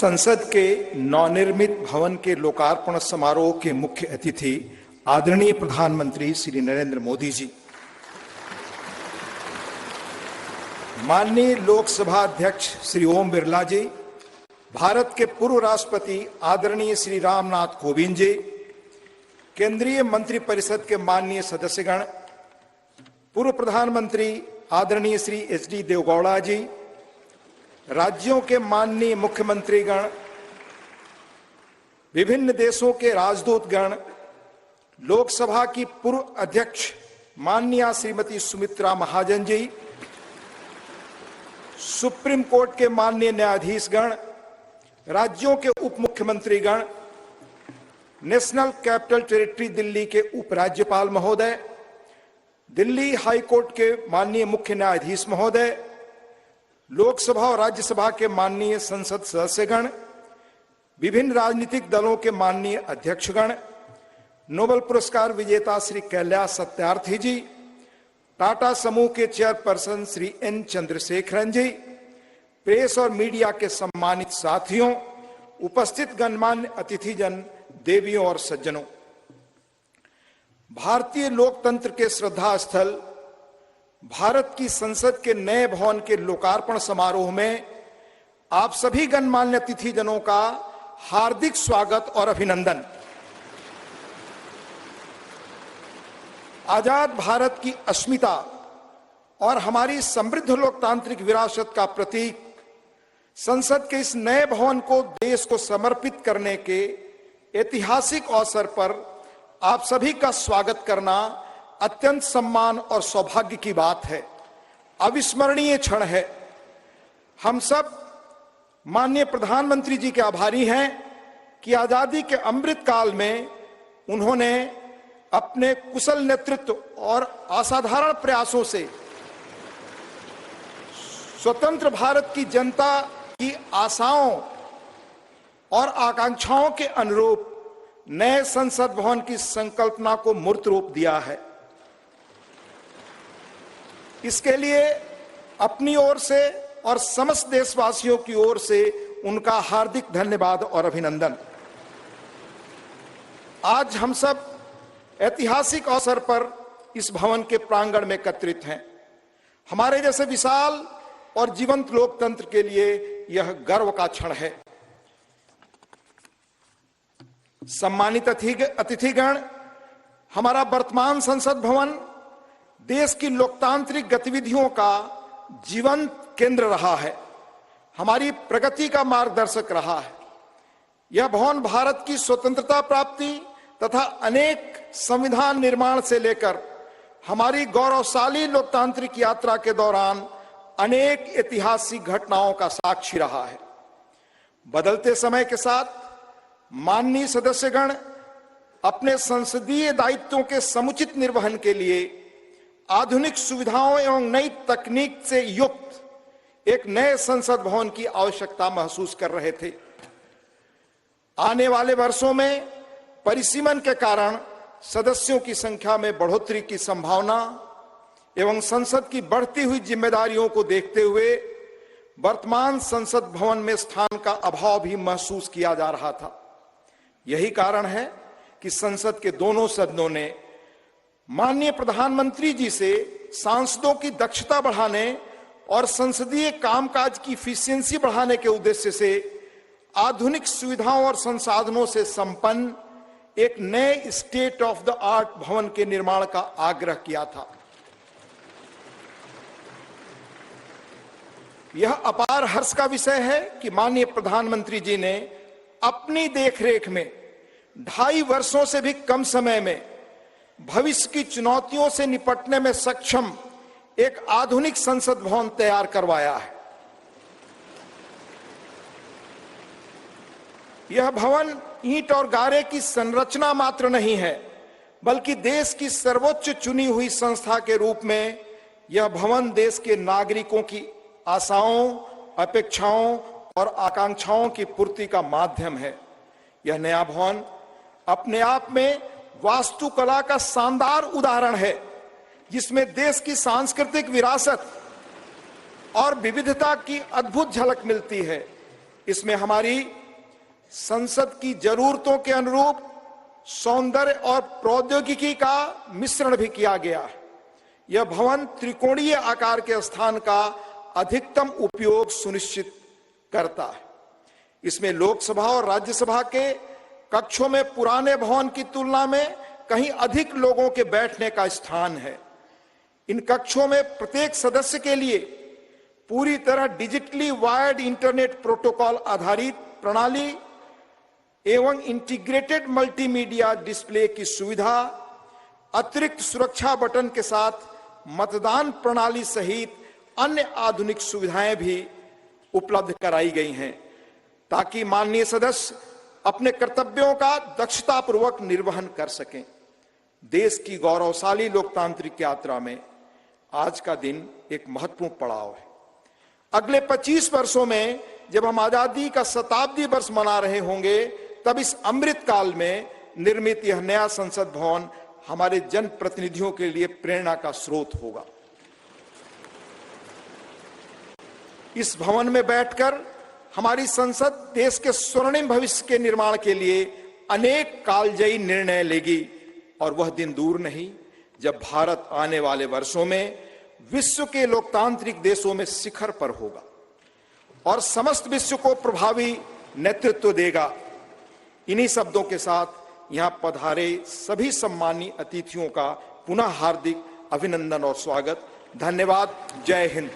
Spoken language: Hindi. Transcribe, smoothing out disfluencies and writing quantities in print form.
संसद के नवनिर्मित भवन के लोकार्पण समारोह के मुख्य अतिथि आदरणीय प्रधानमंत्री श्री नरेंद्र मोदी जी, माननीय लोकसभा अध्यक्ष श्री ओम बिरला जी, भारत के पूर्व राष्ट्रपति आदरणीय श्री रामनाथ कोविंद जी, केंद्रीय मंत्रिपरिषद के माननीय सदस्यगण, पूर्व प्रधानमंत्री आदरणीय श्री एच.डी. देवेगौड़ा जी, राज्यों के माननीय मुख्यमंत्रीगण, विभिन्न देशों के राजदूतगण, लोकसभा की पूर्व अध्यक्ष माननीय श्रीमती सुमित्रा महाजन जी, सुप्रीम कोर्ट के माननीय न्यायाधीशगण, राज्यों के उप मुख्यमंत्रीगण, नेशनल कैपिटल टेरिटरी दिल्ली के उपराज्यपाल महोदय, दिल्ली हाई कोर्ट के माननीय मुख्य न्यायाधीश महोदय, लोकसभा और राज्यसभा के माननीय संसद सदस्यगण, विभिन्न राजनीतिक दलों के माननीय अध्यक्षगण, नोबेल पुरस्कार विजेता श्री कैलाश सत्यार्थी जी, टाटा समूह के चेयरपर्सन श्री एन चंद्रशेखरन जी, प्रेस और मीडिया के सम्मानित साथियों, उपस्थित गणमान्य अतिथिजन, देवियों और सज्जनों, भारतीय लोकतंत्र के श्रद्धा स्थल भारत की संसद के नए भवन के लोकार्पण समारोह में आप सभी गणमान्य अतिथिजनों का हार्दिक स्वागत और अभिनंदन। आजाद भारत की अस्मिता और हमारी समृद्ध लोकतांत्रिक विरासत का प्रतीक संसद के इस नए भवन को देश को समर्पित करने के ऐतिहासिक अवसर पर आप सभी का स्वागत करना अत्यंत सम्मान और सौभाग्य की बात है, अविस्मरणीय क्षण है। हम सब माननीय प्रधानमंत्री जी के आभारी हैं कि आजादी के अमृत काल में उन्होंने अपने कुशल नेतृत्व और असाधारण प्रयासों से स्वतंत्र भारत की जनता की आशाओं और आकांक्षाओं के अनुरूप नए संसद भवन की संकल्पना को मूर्त रूप दिया है। इसके लिए अपनी ओर से और समस्त देशवासियों की ओर से उनका हार्दिक धन्यवाद और अभिनंदन। आज हम सब ऐतिहासिक अवसर पर इस भवन के प्रांगण में एकत्रित हैं। हमारे जैसे विशाल और जीवंत लोकतंत्र के लिए यह गर्व का क्षण है। सम्मानित अतिथिगण, हमारा वर्तमान संसद भवन देश की लोकतांत्रिक गतिविधियों का जीवंत केंद्र रहा है, हमारी प्रगति का मार्गदर्शक रहा है। यह भवन भारत की स्वतंत्रता प्राप्ति तथा अनेक संविधान निर्माण से लेकर हमारी गौरवशाली लोकतांत्रिक यात्रा के दौरान अनेक ऐतिहासिक घटनाओं का साक्षी रहा है। बदलते समय के साथ माननीय सदस्यगण अपने संसदीय दायित्वों के समुचित निर्वहन के लिए आधुनिक सुविधाओं एवं नई तकनीक से युक्त एक नए संसद भवन की आवश्यकता महसूस कर रहे थे। आने वाले वर्षों में परिसीमन के कारण सदस्यों की संख्या में बढ़ोतरी की संभावना एवं संसद की बढ़ती हुई जिम्मेदारियों को देखते हुए वर्तमान संसद भवन में स्थान का अभाव भी महसूस किया जा रहा था। यही कारण है कि संसद के दोनों सदनों ने माननीय प्रधानमंत्री जी से सांसदों की दक्षता बढ़ाने और संसदीय कामकाज की इफिशियंसी बढ़ाने के उद्देश्य से आधुनिक सुविधाओं और संसाधनों से संपन्न एक नए स्टेट ऑफ द आर्ट भवन के निर्माण का आग्रह किया था। यह अपार हर्ष का विषय है कि माननीय प्रधानमंत्री जी ने अपनी देखरेख में 2.5 वर्षों से भी कम समय में भविष्य की चुनौतियों से निपटने में सक्षम एक आधुनिक संसद भवन तैयार करवाया है। यह भवन ईंट और गारे की संरचना मात्र नहीं है, बल्कि देश की सर्वोच्च चुनी हुई संस्था के रूप में यह भवन देश के नागरिकों की आशाओं, अपेक्षाओं और आकांक्षाओं की पूर्ति का माध्यम है। यह नया भवन अपने आप में वास्तुकला का शानदार उदाहरण है, जिसमें देश की सांस्कृतिक विरासत और विविधता की अद्भुत झलक मिलती है। इसमें हमारी संसद की जरूरतों के अनुरूप सौंदर्य और प्रौद्योगिकी का मिश्रण भी किया गया है। यह भवन त्रिकोणीय आकार के स्थान का अधिकतम उपयोग सुनिश्चित करता है। इसमें लोकसभा और राज्यसभा के कक्षों में पुराने भवन की तुलना में कहीं अधिक लोगों के बैठने का स्थान है। इन कक्षों में प्रत्येक सदस्य के लिए पूरी तरह डिजिटली वायर्ड इंटरनेट प्रोटोकॉल आधारित प्रणाली एवं इंटीग्रेटेड मल्टीमीडिया डिस्प्ले की सुविधा, अतिरिक्त सुरक्षा बटन के साथ मतदान प्रणाली सहित अन्य आधुनिक सुविधाएं भी उपलब्ध कराई गई हैं, ताकि माननीय सदस्य अपने कर्तव्यों का दक्षतापूर्वक निर्वहन कर सकें। देश की गौरवशाली लोकतांत्रिक यात्रा में आज का दिन एक महत्वपूर्ण पड़ाव है। अगले 25 वर्षों में जब हम आजादी का शताब्दी वर्ष मना रहे होंगे, तब इस अमृत काल में निर्मित यह नया संसद भवन हमारे जनप्रतिनिधियों के लिए प्रेरणा का स्रोत होगा। इस भवन में बैठकर हमारी संसद देश के स्वर्णिम भविष्य के निर्माण के लिए अनेक कालजयी निर्णय लेगी और वह दिन दूर नहीं जब भारत आने वाले वर्षों में विश्व के लोकतांत्रिक देशों में शिखर पर होगा और समस्त विश्व को प्रभावी नेतृत्व देगा। इन्हीं शब्दों के साथ यहां पधारे सभी सम्मानीय अतिथियों का पुनः हार्दिक अभिनंदन और स्वागत। धन्यवाद। जय हिंद।